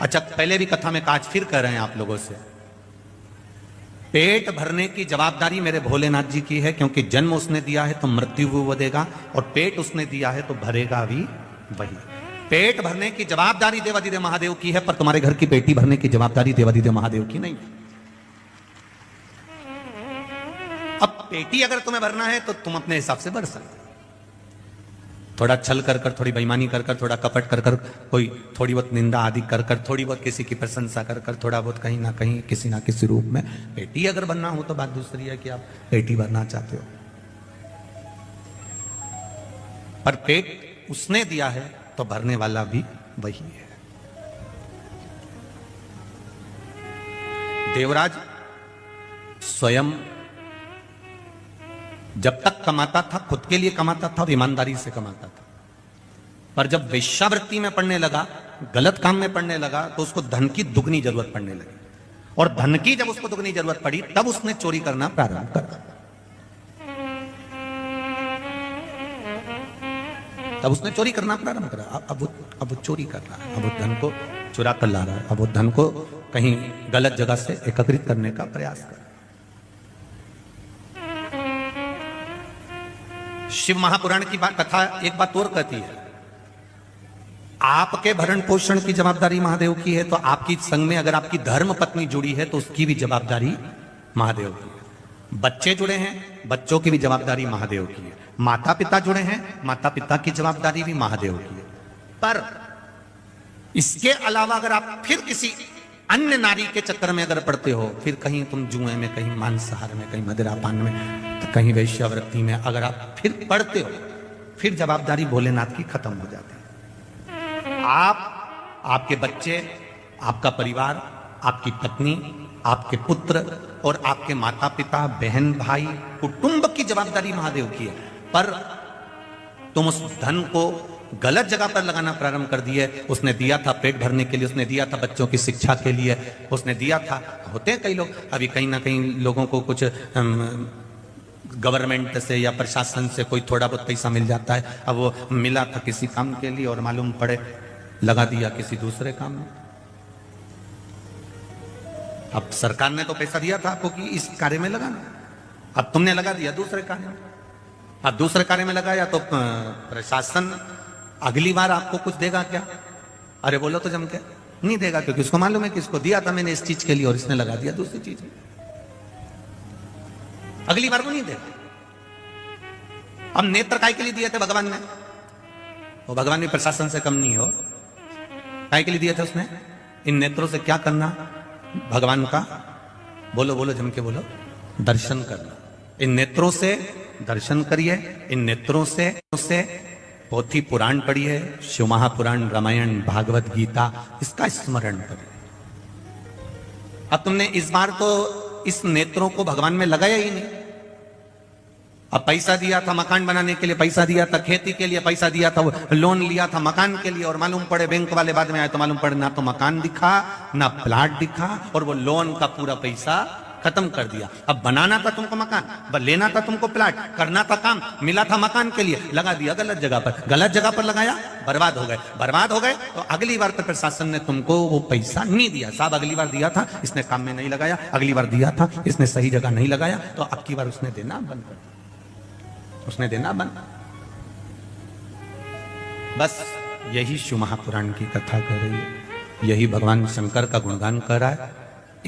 अच्छा, पहले भी कथा में आज फिर कह रहे हैं आप लोगों से, पेट भरने की जवाबदारी मेरे भोलेनाथ जी की है, क्योंकि जन्म उसने दिया है तो मृत्यु भी वो देगा, और पेट उसने दिया है तो भरेगा भी वही। पेट भरने की जवाबदारी देवाधिदेव महादेव की है, पर तुम्हारे घर की पेटी भरने की जवाबदारी देवाधिदेव महादेव की नहीं। अब पेटी अगर तुम्हें भरना है तो तुम अपने हिसाब से भर सकते, थोड़ा छल कर कर, थोड़ी बेईमानी कर कर, थोड़ा कपट कर कर, कोई थोड़ी बहुत निंदा आदि कर कर, थोड़ी बहुत किसी की प्रशंसा कर कर, थोड़ा बहुत कहीं ना कहीं किसी ना किसी रूप में पेटी अगर बनना हो तो बात दूसरी है कि आप पेटी भरना चाहते हो, पर पेट उसने दिया है तो भरने वाला भी वही है। देवराज स्वयं जब तक कमाता था खुद के लिए कमाता था और ईमानदारी से कमाता था, पर जब वेश्यावृत्ति में पड़ने लगा, गलत काम में पड़ने लगा, तो उसको धन की दुगनी जरूरत पड़ने लगी, और धन की जब उसको दुगनी जरूरत पड़ी तब उसने चोरी करना प्रारंभ कर, तब उसने चोरी करना प्रारंभ करा। अब वो चोरी कर रहा है, अब वो धन को चुरा कर ला रहा है, अब वो धन को कहीं गलत जगह से एकत्रित करने का प्रयास कर। शिव महापुराण की बात कथा एक बात और कहती है, आपके भरण पोषण की जवाबदारी महादेव की है, तो आपकी संग में अगर आपकी धर्म पत्नी जुड़ी है तो उसकी भी जवाबदारी महादेव की है। बच्चे जुड़े हैं, बच्चों की भी जवाबदारी महादेव की है। माता पिता जुड़े हैं, माता पिता की जवाबदारी भी महादेव की है। पर इसके अलावा अगर आप फिर किसी अन्य नारी के चक्कर में अगर पड़ते हो, फिर कहीं तुम जुए में, कहीं मांसाहार में, कहीं मदिरापान में, तो कहीं वेश्यावृत्ति में अगर आप फिर पड़ते हो, फिर जवाबदारी भोलेनाथ की खत्म हो जाती है। आप, आपके बच्चे, आपका परिवार, आपकी पत्नी, आपके पुत्र और आपके माता पिता, बहन भाई, कुटुंब की जवाबदारी महादेव की है, पर तुम उस धन को गलत जगह पर लगाना प्रारंभ कर दिए। उसने दिया था पेट भरने के लिए, उसने दिया था बच्चों की शिक्षा के लिए, उसने दिया था, होते हैं कई लोग, अभी कहीं ना कहीं लोगों को कुछ गवर्नमेंट से या प्रशासन से कोई थोड़ा बहुत पैसा मिल जाता है, अब वो मिला था किसी काम के लिए और मालूम पड़े लगा दिया किसी दूसरे काम में। अब सरकार ने तो पैसा दिया था आपको कि इस कार्य में लगाना, अब तुमने लगा दिया दूसरे कार्य में। अब दूसरे कार्य में लगाया तो प्रशासन अगली बार आपको कुछ देगा क्या? अरे बोलो तो जम के नहीं देगा, क्योंकि उसको मालूम है कि इसको दिया था मैंने इस चीज के लिए और इसने लगा दिया दूसरी चीज में, अगली बार को नहीं देगा। अब नेत्र काय के लिए दिए थे भगवान ने, वो भगवान भी प्रशासन से कम नहीं हो, काय के लिए दिए थे उसने? इन नेत्रों से क्या करना भगवान का? बोलो बोलो जम के बोलो, दर्शन करना। इन नेत्रों से दर्शन करिए, इन नेत्रों से पोथी पुराण पढ़िए, शिव महापुराण, रामायण, भागवत गीता, इसका स्मरण करिए। अब तुमने इस बार तो इस नेत्रों को भगवान में लगाया ही नहीं। अब पैसा दिया था मकान बनाने के लिए, पैसा दिया था खेती के लिए, पैसा दिया था, लोन लिया था मकान के लिए, और मालूम पड़े बैंक वाले बाद में आए तो मालूम पड़े ना तो मकान दिखा ना प्लाट दिखा, और वो लोन का पूरा पैसा खत्म कर दिया। अब बनाना था तुमको मकान, लेना था तुमको प्लाट, करना था काम, मिला था मकान के लिए, लगा दिया गलत जगह पर, गलत जगह पर लगाया, बर्बाद हो गए। बर्बाद हो गए तो अगली बार तो प्रशासन ने तुमको वो पैसा नहीं दिया। साहब अगली बार दिया था इसने काम में नहीं लगाया, अगली बार दिया था इसने सही जगह नहीं लगाया, तो अब की बार उसने देना बंद कर दिया, उसने देना बंद। बस यही शिव महापुराण की कथा कर रही है, यही भगवान शंकर का गुणगान कर रहा है।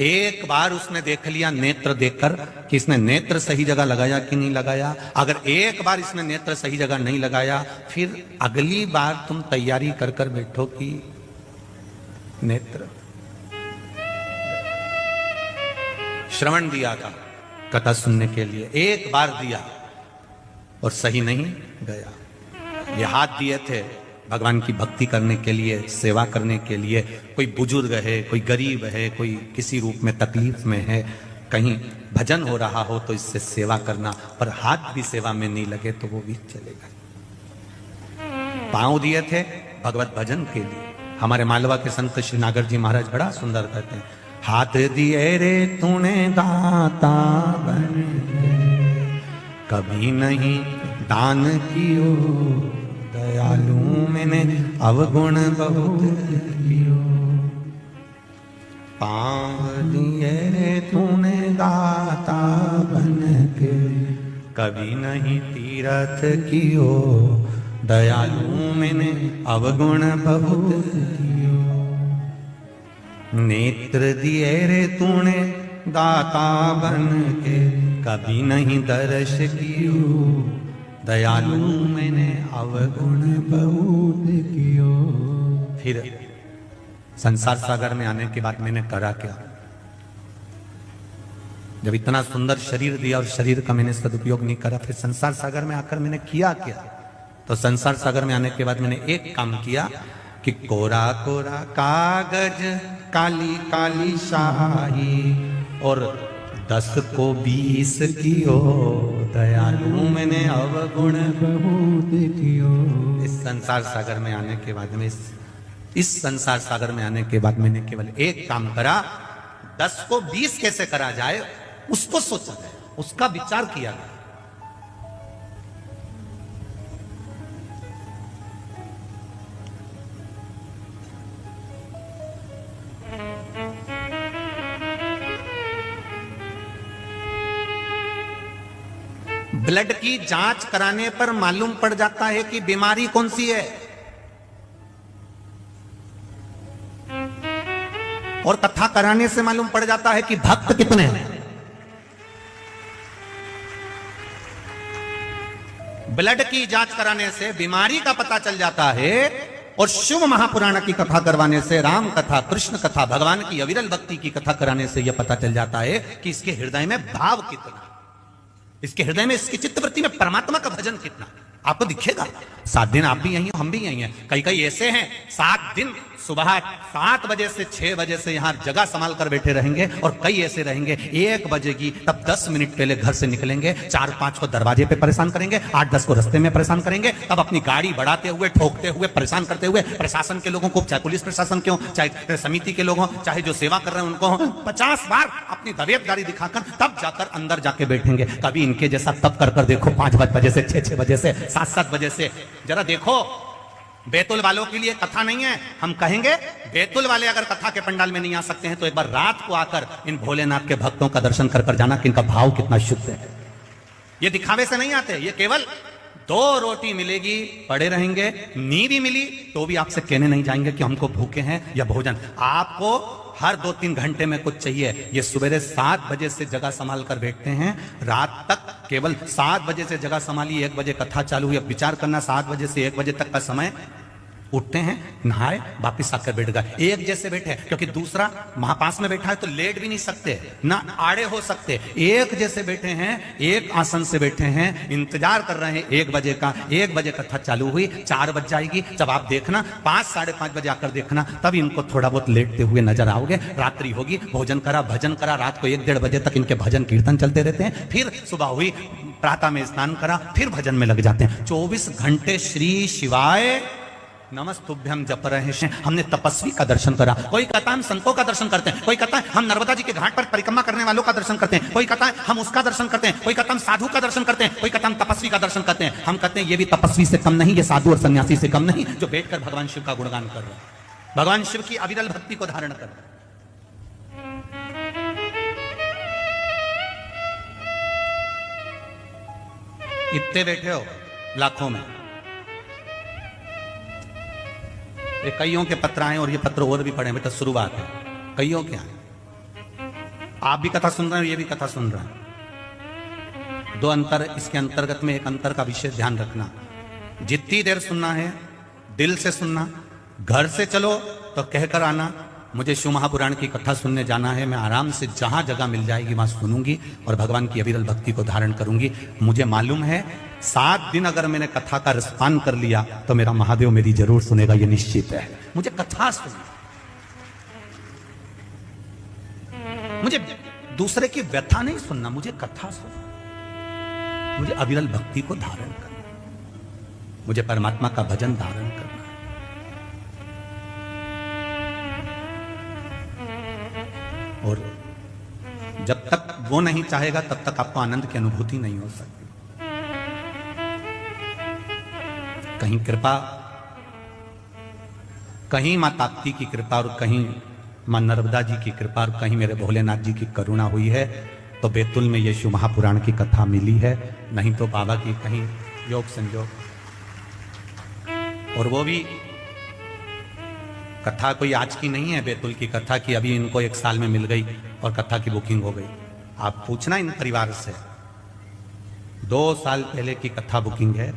एक बार उसने देख लिया नेत्र देखकर कि इसने नेत्र सही जगह लगाया कि नहीं लगाया। अगर एक बार इसने नेत्र सही जगह नहीं लगाया, फिर अगली बार तुम तैयारी कर कर बैठो कि नेत्र। श्रवण दिया था कथा सुनने के लिए, एक बार दिया और सही नहीं गया। ये हाथ दिए थे भगवान की भक्ति करने के लिए, सेवा करने के लिए। कोई बुजुर्ग है, कोई गरीब है, कोई किसी रूप में तकलीफ में है, कहीं भजन हो रहा हो तो इससे सेवा करना, पर हाथ भी सेवा में नहीं लगे तो वो भी चलेगा। पांव दिए थे भगवत भजन के लिए। हमारे मालवा के संत श्री नागर जी महाराज बड़ा सुंदर कहते हैं, हाथ दिए रे तूने दाता बन, कभी नहीं दान कियो, दयालु मैंने अवगुण बहुत कियो। पाँव दिए तूने दाता बन के, कभी नहीं तीरथ कियो, दयालु मैंने अवगुण बहुत कियो। नेत्र दिए रे तूने दाता बन के, कभी नहीं दर्श कियो, दयालु मैंने अवगुण बहुत कियो। फिर संसार सागर में आने के बाद मैंने करा क्या? जब इतना सुंदर शरीर दिया और शरीर का मैंने सदुपयोग नहीं करा, फिर संसार सागर में आकर मैंने किया क्या? तो संसार सागर में आने के बाद मैंने एक काम किया कि कोरा कोरा कागज काली काली शाही और 10 को 20 कियो, दयालु मैंने अवगुण बहुत कियो। इस संसार सागर में आने के बाद में इस संसार सागर में आने के बाद मैंने केवल एक काम करा, 10 को 20 कैसे करा जाए उसको सोचा गया, उसका विचार किया गया। ब्लड की जांच कराने पर मालूम पड़ जाता है कि बीमारी कौन सी है, और कथा कराने से मालूम पड़ जाता है कि भक्त कितने हैं। ब्लड की जांच कराने से बीमारी का पता चल जाता है, और शिव महापुराण की कथा करवाने से, राम कथा, कृष्ण कथा, भगवान की अविरल भक्ति की कथा कराने से यह पता चल जाता है कि इसके हृदय में भाव कितना, इसके हृदय में, इसकी चित्तवृत्ति में परमात्मा का भजन कितना। आपको दिखेगा। 7 दिन आप भी यहीं हो, हम भी यहीं हैं। कई कई ऐसे हैं 7 दिन सुबह 7 बजे से 6 बजे से यहां जगह संभाल कर बैठे रहेंगे, और कई ऐसे रहेंगे 1 बजेगी तब 10 मिनट पहले घर से निकलेंगे, 4-5 को दरवाजे पे परेशान करेंगे, 8-10 को रास्ते में परेशान करेंगे, तब अपनी गाड़ी बढ़ाते हुए, ठोकते हुए, परेशान करते हुए प्रशासन के लोगों को, चाहे पुलिस प्रशासन के हो, चाहे समिति के लोग हो, चाहे जो सेवा कर रहे हैं उनको, 50 बार अपनी दबियत गाड़ी दिखाकर तब जाकर अंदर जाके बैठेंगे। कभी इनके जैसा तब कर देखो 5 बजे से 6 बजे से 7 बजे से। जरा देखो, बैतुल वालों के लिए कथा नहीं है। हम कहेंगे बैतुल वाले अगर कथा के पंडाल में नहीं आ सकते हैं तो एक बार रात को आकर इन भोलेनाथ के भक्तों का दर्शन कर जाना कि इनका भाव कितना शुद्ध है। ये दिखावे से नहीं आते, ये केवल 2 रोटी मिलेगी पड़े रहेंगे, नींद मिली तो भी आपसे कहने नहीं जाएंगे कि हमको भूखे हैं या भोजन। आपको हर 2-3 घंटे में कुछ चाहिए। ये सुबह 7 बजे से जगह संभाल कर बैठते हैं, रात तक केवल 7 बजे से जगह संभाली, 1 बजे कथा चालू हुई। अब विचार करना, 7 बजे से 1 बजे तक का समय, उठते हैं, नहाए, वापिस आकर बैठ गए। एक जैसे बैठे, क्योंकि दूसरा महापास में बैठा है तो लेट भी नहीं सकते, ना आड़े हो सकते। एक जैसे बैठे हैं, एक आसन से बैठे हैं, इंतजार कर रहे हैं 1 बजे का। 1 बजे कथा चालू हुई, 4 बज जाएगी, जब आप देखना 5-5:30 बजे आकर देखना, तब इनको थोड़ा बहुत लेटते हुए नजर आओगे। रात्रि होगी, भोजन करा, भजन करा, रात को 1-1:30 बजे तक इनके भजन कीर्तन चलते रहते हैं। फिर सुबह हुई, प्रातः में स्नान करा, फिर भजन में लग जाते हैं। 24 घंटे श्री शिवाय नमस्तुभ्यम जप रहे हैं। हमने तपस्वी का दर्शन करा। कोई कहता है हम संतों का दर्शन करते हैं, कोई कहता है हम नर्मदा जी के घाट पर परिक्रमा करने वालों का दर्शन करते हैं, कोई कहता है हम उसका दर्शन करते हैं, कोई कहता है हम साधु का दर्शन करते हैं, कोई कहता है हम तपस्वी का दर्शन करते हैं। हम कहते हैं ये भी तपस्वी से कम नहीं, ये साधु और सन्यासी से कम नहीं, जो बैठकर भगवान शिव का गुणगान कर रहे हैं, भगवान शिव की अविरल भक्ति को धारण कर रहे हैं। इतने बैठे हो लाखों में, ये कईयों के पत्र आए और ये पत्र और भी पढ़े, बेटा शुरुआत है, कईयों के आए। आप भी कथा सुन रहे हो, ये भी कथा सुन रहे हैं। 2 अंतर इसके अंतर्गत में, एक अंतर का विशेष ध्यान रखना, जितनी देर सुनना है दिल से सुनना। घर से चलो तो कहकर आना मुझे शिव महापुराण की कथा सुनने जाना है, मैं आराम से जहां जगह मिल जाएगी वहां सुनूंगी और भगवान की अविरल भक्ति को धारण करूंगी। मुझे मालूम है 7 दिन अगर मैंने कथा का रसपान कर लिया तो मेरा महादेव मेरी जरूर सुनेगा, ये निश्चित है। मुझे कथा सुनना, मुझे दूसरे की व्यथा नहीं सुनना, मुझे कथा सुनना, मुझे अविरल भक्ति को धारण करना, मुझे परमात्मा का भजन धारण करना। और जब तक वो नहीं चाहेगा तब तक आपको आनंद की अनुभूति नहीं हो सकती। कहीं कृपा, कहीं मां ताप्ती की कृपा और कहीं मां नर्मदा जी की कृपा और कहीं मेरे भोलेनाथ जी की करुणा हुई है तो बैतुल में यीशु महापुराण की कथा मिली है, नहीं तो बाबा की कहीं योग संयोग। और वो भी कथा कोई आज की नहीं है, बैतुल की कथा की अभी इनको 1 साल में मिल गई और कथा की बुकिंग हो गई। आप पूछना इन परिवार से, 2 साल पहले की कथा बुकिंग है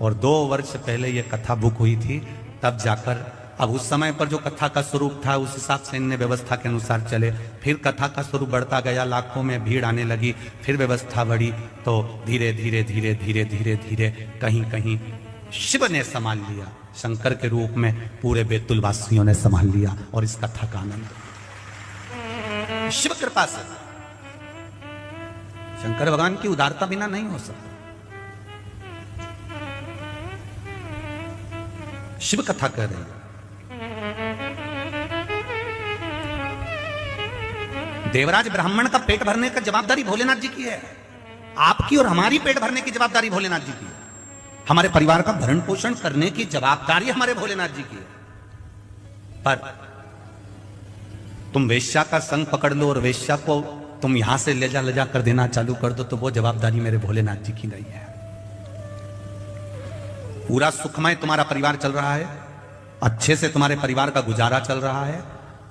और 2 वर्ष पहले ये कथा बुक हुई थी, तब जाकर अब उस समय पर जो कथा का स्वरूप था उस हिसाब से इनने व्यवस्था के अनुसार चले। फिर कथा का स्वरूप बढ़ता गया, लाखों में भीड़ आने लगी, फिर व्यवस्था बढ़ी, तो धीरे धीरे धीरे धीरे धीरे धीरे कहीं कहीं शिव ने संभाल लिया, शंकर के रूप में पूरे बैतुल वासियों ने संभाल लिया और इस कथा का आनंद शिव कृपा से। शंकर भगवान की उदारता बिना नहीं हो सकता। शिव कथा कह रहे हैं। देवराज ब्राह्मण का पेट भरने का जवाबदारी भोलेनाथ जी की है, आपकी और हमारी पेट भरने की जवाबदारी भोलेनाथ जी की है। हमारे परिवार का भरण पोषण करने की जवाबदारी हमारे भोलेनाथ जी की है। पर तुम वेश्या का संग पकड़ लो और वेश्या को तुम यहां से ले जा कर देना चालू कर दो, तो वो जवाबदारी मेरे भोलेनाथ जी की नहीं है। पूरा सुखमय तुम्हारा परिवार चल रहा है, अच्छे से तुम्हारे परिवार का गुजारा चल रहा है,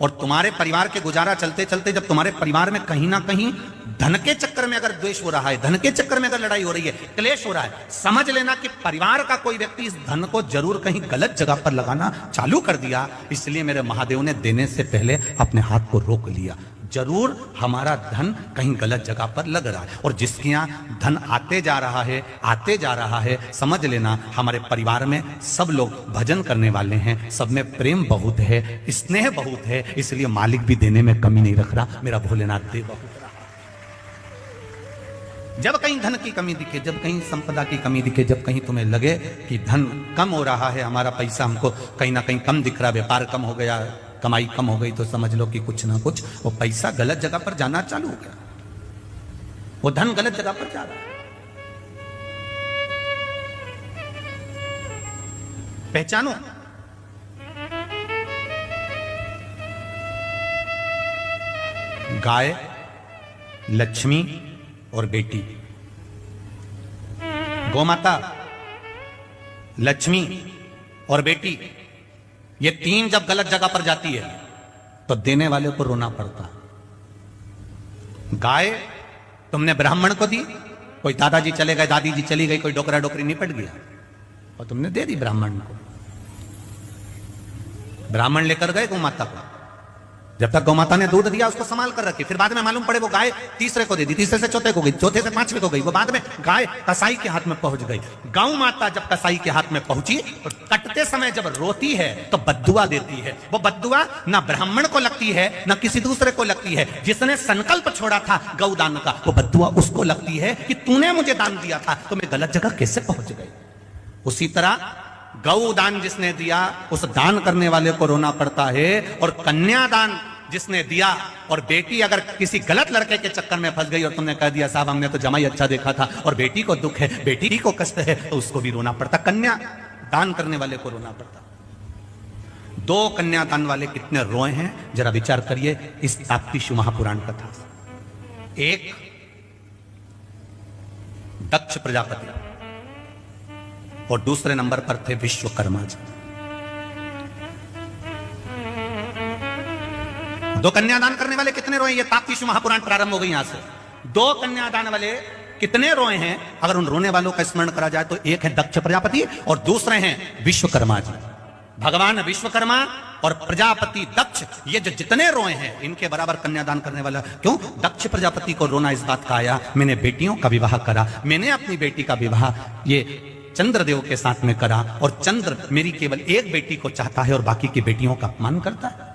और तुम्हारे परिवार के गुजारा चलते चलते जब तुम्हारे परिवार में कहीं ना कहीं धन के चक्कर में अगर द्वेष हो रहा है, धन के चक्कर में अगर लड़ाई हो रही है, क्लेश हो रहा है, समझ लेना कि परिवार का कोई व्यक्ति इस धन को जरूर कहीं गलत जगह पर लगाना चालू कर दिया। इसलिए मेरे महादेव ने देने से पहले अपने हाथ को रोक लिया। जरूर हमारा धन कहीं गलत जगह पर लग रहा है, और जिसके यहाँ धन आते जा रहा है, समझ लेना हमारे परिवार में सब लोग भजन करने वाले हैं, सब में प्रेम बहुत है, स्नेह बहुत है, इसलिए मालिक भी देने में कमी नहीं रख रहा, मेरा भोलेनाथ दे बहुत रहा। जब कहीं धन की कमी दिखे, जब कहीं संपदा की कमी दिखे, जब कहीं तुम्हें लगे कि धन कम हो रहा है, हमारा पैसा हमको कहीं ना कहीं कम दिख रहा, व्यापार कम हो गया, कमाई कम हो गई, तो समझ लो कि कुछ ना कुछ वो पैसा गलत जगह पर जाना चालू हो गया, वो धन गलत जगह पर जा रहा है। पहचानो, गाय, लक्ष्मी और बेटी, गोमाता, लक्ष्मी और बेटी, ये 3 जब गलत जगह पर जाती है तो देने वाले को रोना पड़ता। गाय तुमने ब्राह्मण को दी, कोई दादाजी चले गए, दादी जी चली गई, कोई डोकरा डोकरी निपट गया और तुमने दे दी ब्राह्मण को। ब्राह्मण लेकर गए गौमाता को, जब तक गौमाता ने दूध दिया उसको संभाल कर रखी, फिर बाद में मालूम पड़े वो गाय तीसरे को दे दी, तीसरे से चौथे को गई, चौथे से 5वें को गई, वो बाद में गाय कसाई के हाथ में पहुंच गई। गौ माता जब कसाई के हाथ में पहुंची तो कटते समय जब रोती है तो बद्दुआ देती है। वो बद्दुआ ना ब्राह्मण को लगती है ना किसी दूसरे को लगती है, जिसने संकल्प छोड़ा था गौदान का, वो बद्दुआ उसको लगती है कि तूने मुझे दान दिया था तो मैं गलत जगह कैसे पहुंच गई। उसी तरह गौ दान जिसने दिया उस दान करने वाले को रोना पड़ता है, और कन्यादान जिसने दिया, और बेटी अगर किसी गलत लड़के के चक्कर में फंस गई और तुमने कह दिया साहब हमने तो जमाई अच्छा देखा था और बेटी को दुख है, बेटी को कष्ट है, तो उसको भी रोना पड़ता, कन्या दान करने वाले को रोना पड़ता। 2 कन्यादान वाले कितने रोए हैं जरा विचार करिए इस ताप्ती शिव महापुराण कथा। एक दक्ष प्रजापति और दूसरे नंबर पर थे विश्वकर्मा जी। 2 कन्यादान करने वाले कितने रोए, ये ताप्ती शिव महापुराण प्रारंभ हो गई यहां से। 2 कन्यादान वाले कितने रोए हैं, अगर उन रोने वालों का स्मरण करा जाए तो एक है दक्ष प्रजापति और दूसरे हैं विश्वकर्मा जी। भगवान विश्वकर्मा और प्रजापति दक्ष, ये जो जितने रोए हैं इनके बराबर कन्यादान करने वाला। क्यों? दक्ष प्रजापति को रोना इस बात का आया, मैंने बेटियों का विवाह करा, मैंने अपनी बेटी का विवाह ये चंद्रदेव के साथ में करा, और चंद्र मेरी केवल एक बेटी को चाहता है और बाकी की बेटियों का अपमान करता है।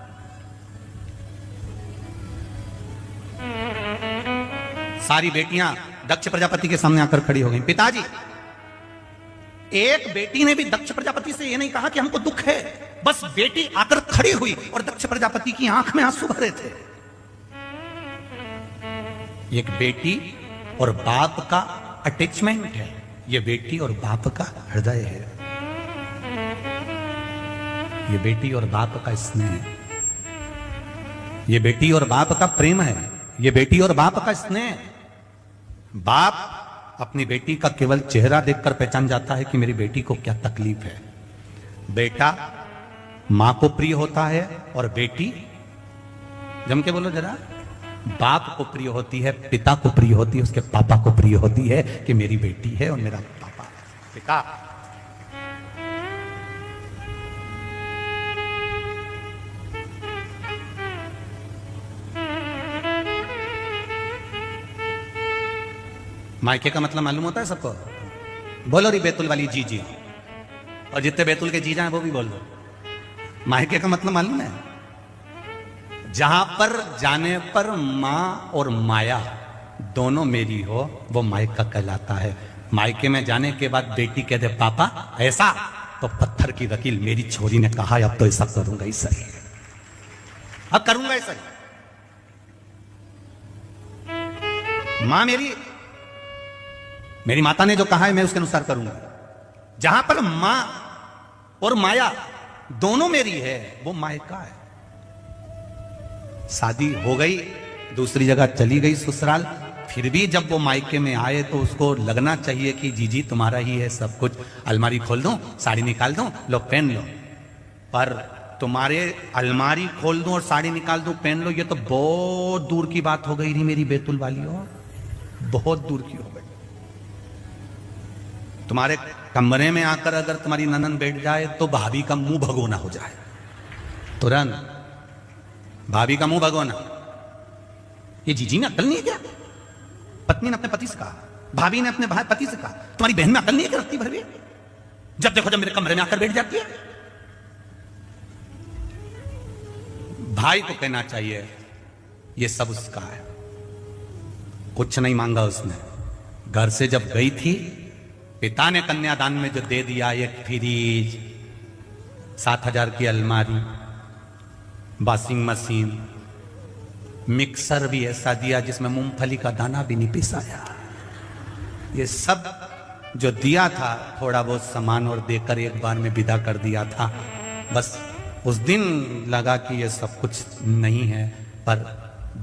सारी बेटियां दक्ष प्रजापति के सामने आकर खड़ी हो गई। पिताजी, एक बेटी ने भी दक्ष प्रजापति से यह नहीं कहा कि हमको दुख है, बस बेटी आकर खड़ी हुई और दक्ष प्रजापति की आंख में आंसू भरे थे। एक बेटी और बाप का अटैचमेंट है, ये बेटी और बाप का हृदय है, ये बेटी और बाप का स्नेह है। ये बेटी और बाप का प्रेम है, ये बेटी और बाप का स्नेह। बाप अपनी बेटी का केवल चेहरा देखकर पहचान जाता है कि मेरी बेटी को क्या तकलीफ है। बेटा मां को प्रिय होता है और बेटी, जम के बोलो जरा, बाप को प्रिय होती है, पिता को प्रिय होती है, उसके पापा को प्रिय होती है कि मेरी बेटी है और मेरा पापा पिता। मायके का मतलब मालूम होता है सबको? बोलो री बैतुल वाली जीजी, और जितने बैतुल के जीजा हैं वो भी बोल दो। मायके का मतलब मालूम है? जहां पर जाने पर मां और माया दोनों मेरी हो वो मायका कहलाता है। मायके में जाने के बाद बेटी कहते पापा ऐसा, तो पत्थर की वकील मेरी छोरी ने कहा अब तो ऐसा करूंगा ही सही, अब करूंगा ही सही। मां मेरी माता ने जो कहा है मैं उसके अनुसार करूंगा। जहां पर मां और माया दोनों मेरी है वो मायका है। शादी हो गई, दूसरी जगह चली गई ससुराल, फिर भी जब वो मायके में आए तो उसको लगना चाहिए कि जीजी तुम्हारा ही है सब कुछ। अलमारी खोल दूं, साड़ी निकाल दूं, लो पहन लो। पर तुम्हारे अलमारी खोल दूं और साड़ी निकाल दूं, पहन लो, ये तो बहुत दूर की बात हो गई थी मेरी बैतुल वालियों, बहुत दूर की हो गई। तुम्हारे कमरे में आकर अगर तुम्हारी ननन बैठ जाए तो भाभी का मुंह भगोना हो जाए, तुरंत भाभी का मुंह भगोना। ये जीजी ने अकल नहीं है क्या? पत्नी ने अपने पति से कहा, भाभी ने अपने पति से कहा, तुम्हारी बहन में अकल नहीं है क्या रत्ती भर भी? जब देखो जब मेरे कमरे में आकर बैठ जाती है। भाई को कहना चाहिए ये सब उसका है, कुछ नहीं मांगा उसने। घर से जब गई थी, पिता ने कन्यादान में जो दे दिया, एक फ्रिज, 7,000 की अलमारी, वॉशिंग मशीन, मिक्सर भी ऐसा दिया जिसमें मूंगफली का दाना भी नहीं पिसाया, ये सब जो दिया था थोड़ा बहुत सामान और देकर एक बार में विदा कर दिया था। बस उस दिन लगा कि ये सब कुछ नहीं है। पर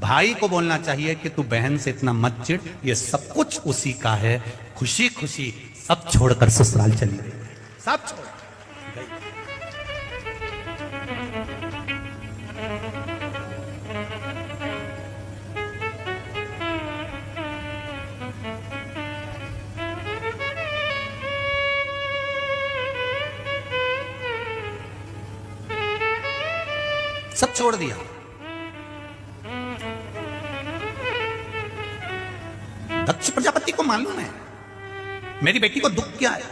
भाई को बोलना चाहिए कि तू बहन से इतना मत चिढ़, ये सब कुछ उसी का है। खुशी खुशी सब छोड़कर ससुराल चली गई, सब छोड़ गई। सब छोड़ दिया। दक्ष प्रजापति को मालूम है मेरी बेटी को दुख क्या है,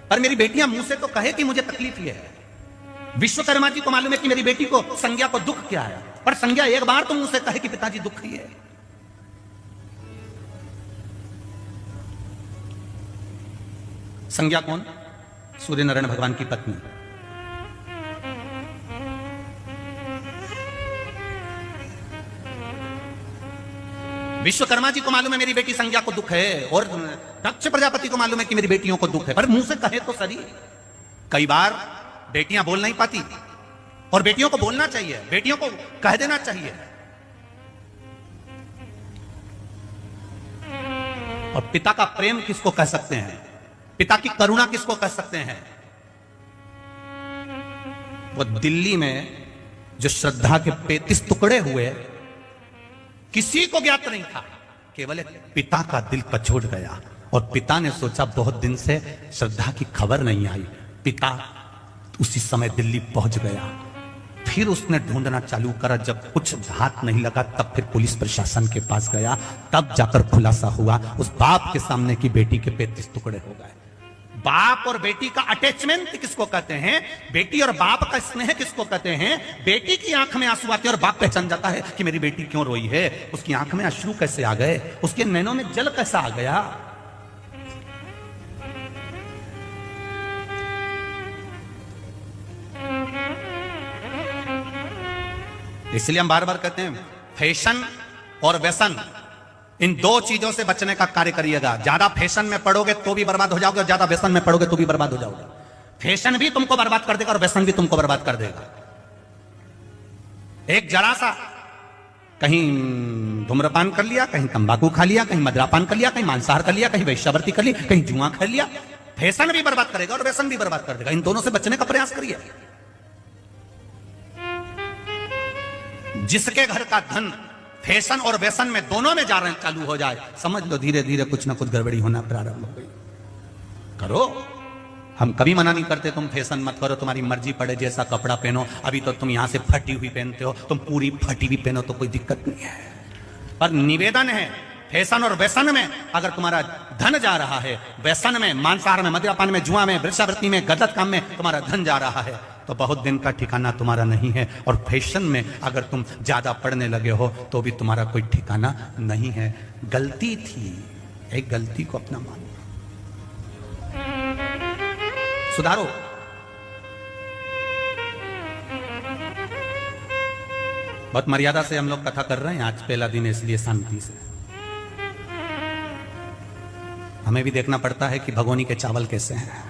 पर मेरी बेटियां मुंह से तो कहे कि मुझे तकलीफ ये है। विश्वकर्मा जी को मालूम है कि मेरी बेटी को संज्ञा को दुख क्या है, पर संज्ञा एक बार तो मुंह से कहे कि पिताजी दुख ही है। संज्ञा कौन? सूर्य नारायण भगवान की पत्नी। विश्वकर्मा जी को मालूम है मेरी बेटी संज्ञा को दुख है, और दक्ष प्रजापति को मालूम है कि मेरी बेटियों को दुख है, पर मुंह से कहे तो सही। कई बार बेटियां बोल नहीं पाती, और बेटियों को बोलना चाहिए, बेटियों को कह देना चाहिए। और पिता का प्रेम किसको कह सकते हैं, पिता की करुणा किसको कह सकते हैं? वो दिल्ली में जो श्रद्धा के 35 टुकड़े हुए, किसी को ज्ञात नहीं था, केवल एक पिता का दिल पछोड़ गया। और पिता ने सोचा बहुत दिन से श्रद्धा की खबर नहीं आई। पिता उसी समय दिल्ली पहुंच गया। फिर उसने ढूंढना चालू करा, जब कुछ हाथ नहीं लगा तब फिर पुलिस प्रशासन के पास गया, तब जाकर खुलासा हुआ उस बाप के सामने की बेटी के 35 टुकड़े हो गए। बाप और बेटी का अटैचमेंट किसको कहते हैं, बेटी और बाप का स्नेह किसको कहते हैं? बेटी की आंख में आंसू आते हैं और बाप पहचान जाता है कि मेरी बेटी क्यों रोई है, उसकी आंख में अश्रु कैसे आ गए, उसके नैनों में जल कैसा आ गया। इसलिए हम बार बार कहते हैं फैशन और व्यसन, इन दो चीजों से बचने का कार्य करिएगा। ज्यादा फैशन में पड़ोगे तो भी बर्बाद हो जाओगे, ज्यादा व्यसन में पड़ोगे तो भी बर्बाद हो जाओगे। फैशन भी तुमको बर्बाद कर देगा और व्यसन भी तुमको बर्बाद कर देगा। एक जरा सा कहीं धूम्रपान कर लिया, कहीं तंबाकू खा लिया, कहीं मदिरापान कर लिया, कहीं मांसाहार कर लिया, कहीं वैश्यावृत्ति कर ली, कहीं जुआ कर लिया। फैशन भी बर्बाद करेगा और व्यसन भी बर्बाद कर देगा। इन दोनों से बचने का प्रयास करिए। जिसके घर का धन फैशन और व्यसन में दोनों में जा रहे चालू हो जाए, समझ लो धीरे धीरे कुछ ना कुछ गड़बड़ी होना प्रारंभ हो गई। करो, हम कभी मना नहीं करते तुम फैशन मत करो, तुम्हारी मर्जी पड़े जैसा कपड़ा पहनो। अभी तो तुम यहां से फटी हुई पहनते हो, तुम पूरी फटी हुई पहनो तो कोई दिक्कत नहीं है। पर निवेदन है, फैशन और व्यसन में अगर तुम्हारा धन जा रहा है, व्यसन में, मांसाहार में, मदिरापान में, जुआ में, वृक्षावृत्ति में, गलत काम में तुम्हारा धन जा रहा है, तो बहुत दिन का ठिकाना तुम्हारा नहीं है। और फैशन में अगर तुम ज्यादा पढ़ने लगे हो तो भी तुम्हारा कोई ठिकाना नहीं है। गलती थी, एक गलती को अपना मानो, सुधारो। बहुत मर्यादा से हम लोग कथा कर रहे हैं, आज पहला दिन है इसलिए शांति से। हमें भी देखना पड़ता है कि भगोनी के चावल कैसे हैं।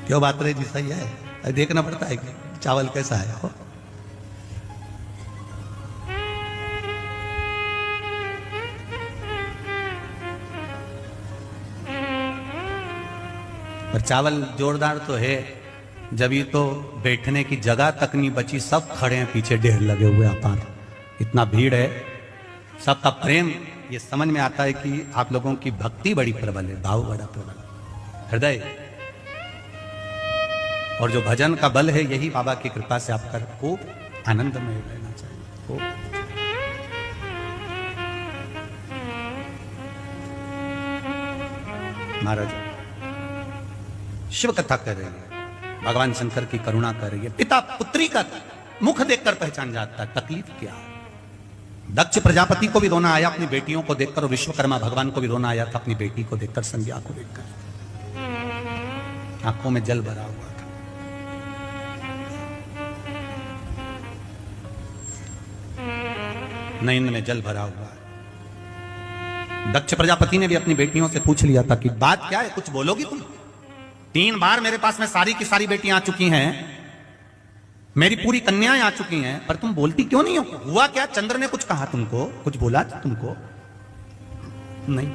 क्यों बात रही जी? सही है, देखना पड़ता है कि चावल कैसा है हो। पर चावल जोरदार तो है, जब तो बैठने की जगह तक नहीं बची, सब खड़े हैं पीछे, ढेर लगे हुए अपार, इतना भीड़ है, सबका प्रेम। ये समझ में आता है कि आप लोगों की भक्ति बड़ी प्रबल है, भाव बड़ा प्रबल, हृदय। और जो भजन का बल है, यही बाबा की कृपा से आपका खूब आनंदमय रहना चाहिए। खूब महाराज शिव कथा कर रही है, भगवान शंकर की करुणा कर रही है। पिता पुत्री का मुख देखकर पहचान जाता है तकलीफ क्या है। दक्ष प्रजापति को भी रोना आया अपनी बेटियों को देखकर, और विश्वकर्मा भगवान को भी रोना आया था अपनी बेटी को देखकर, संध्या को देखकर। आंखों में जल भरा हुआ था। नयन में जल भरा हुआ। दक्ष प्रजापति ने भी अपनी बेटियों से पूछ लिया था कि बात क्या है, कुछ बोलोगी तुम? 3 बार मेरे पास में सारी की सारी बेटियां आ चुकी हैं, मेरी पूरी कन्याएं आ चुकी हैं, पर तुम बोलती क्यों नहीं हो? हुआ क्या? चंद्र ने कुछ कहा तुमको? कुछ बोला तुमको? नहीं।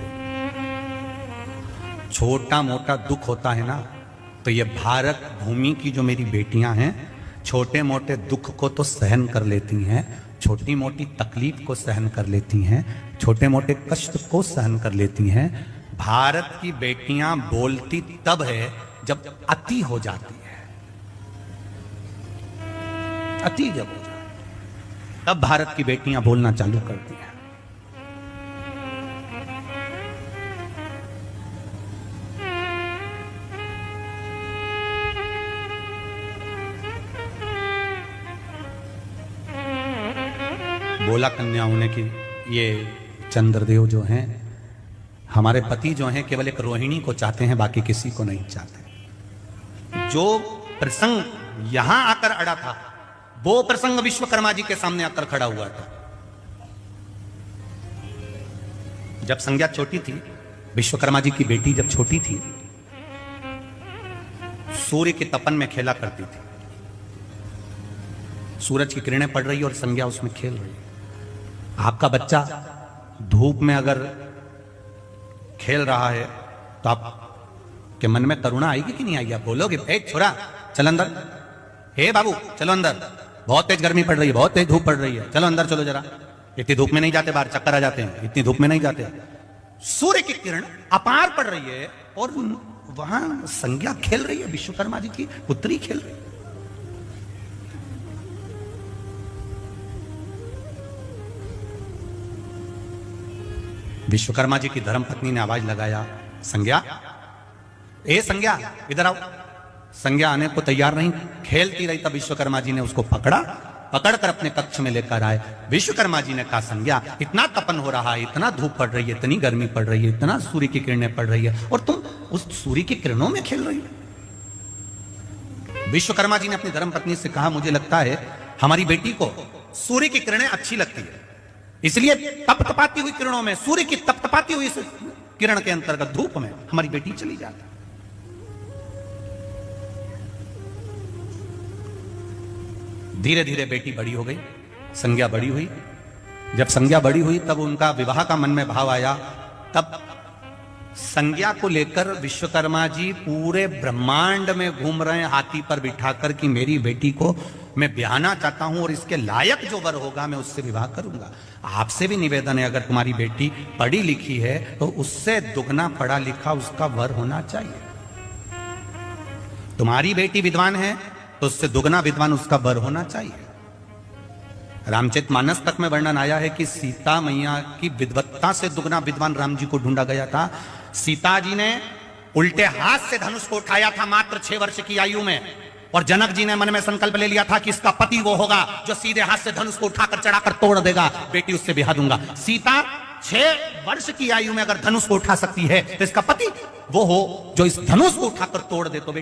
छोटा मोटा दुख होता है ना, तो ये भारत भूमि की जो मेरी बेटियां हैं, छोटे मोटे दुख को तो सहन कर लेती हैं, छोटी मोटी तकलीफ को सहन कर लेती हैं, छोटे मोटे कष्ट को सहन कर लेती हैं। भारत की बेटियां बोलती तब है जब अति हो जाती है, अति जब हो जाए तब भारत की बेटियां बोलना चालू करती हैं। बोला कन्याओं ने कि ये चंद्रदेव जो हैं, हमारे पति जो हैं, केवल एक रोहिणी को चाहते हैं, बाकी किसी को नहीं चाहते। जो प्रसंग यहां आकर अड़ा था, वो प्रसंग विश्वकर्मा जी के सामने आकर खड़ा हुआ था। जब संज्ञा छोटी थी, विश्वकर्मा जी की बेटी जब छोटी थी, सूर्य के तपन में खेला करती थी। सूरज की किरणें पड़ रही और संज्ञा उसमें खेल रही। आपका बच्चा धूप में अगर खेल रहा है तो आप के मन में करुणा आएगी कि नहीं आएगी? आप बोलोगे ए छोरा चल अंदर, हे बाबू चलो अंदर, बहुत तेज गर्मी पड़ रही है, बहुत तेज धूप पड़ रही है, चलो अंदर चलो जरा। इतनी धूप में नहीं जाते, बाहर चक्कर आ जाते हैं, इतनी धूप में नहीं जाते। सूर्य की किरण अपार पड़ रही है और वहां संज्ञा खेल रही है, विश्वकर्मा जी की पुत्री खेल रही है। विश्वकर्मा जी की धर्मपत्नी ने आवाज लगाया, संज्ञा, ए संज्ञा इधर आओ। संज्ञा आने को तैयार नहीं, खेलती रही। तब विश्वकर्मा जी ने उसको पकड़कर अपने कक्ष में लेकर आए। विश्वकर्मा जी ने कहा, संज्ञा इतना तपन हो रहा है, इतना धूप पड़ रही है, इतनी गर्मी पड़ रही है, इतना सूर्य की किरणें पड़ रही है, और तुम उस सूर्य की किरणों में खेल रही हो। विश्वकर्मा जी ने अपनी धर्मपत्नी से कहा, मुझे लगता है हमारी बेटी को सूर्य की किरणें अच्छी लगती है, इसलिए तपतपाती हुई किरणों में, सूर्य की तपतपाती हुई किरण के अंतर्गत धूप में हमारी बेटी चली जाती। धीरे धीरे बेटी बड़ी हो गई, संज्ञा बड़ी हुई। जब संज्ञा बड़ी हुई तब उनका विवाह का मन में भाव आया। तब संज्ञा को लेकर विश्वकर्मा जी पूरे ब्रह्मांड में घूम रहे हैं हाथी पर बिठाकर कि मेरी बेटी को मैं ब्याहना चाहता हूं और इसके लायक जो वर होगा मैं उससे विवाह करूंगा। आपसे भी निवेदन है, अगर तुम्हारी बेटी पढ़ी लिखी है तो उससे दुगना पढ़ा लिखा उसका वर होना चाहिए। तुम्हारी बेटी विद्वान है तो उससे दुगना विद्वान उसका वर होना चाहिए। रामचरितमानस तक में वर्णन आया है कि सीता मैया की विद्वत्ता से दुगना विद्वान राम जी को ढूंढा गया था। सीता जी ने उल्टे हाथ से धनुष को उठाया था मात्र 6 वर्ष की आयु में, और जनक जी ने मन में संकल्प ले लिया था कि इसका पति वो होगा जो सीधे हाथ से धनुष को उठाकर चढ़ाकर तोड़ देगा, बेटी उससे ब्याह दूंगा। सीता 6 वर्ष की आयु में अगर धनुष को उठा सकती है तो इसका पति वो हो जो इस धनुष को उठाकर तोड़ दे तो बेटी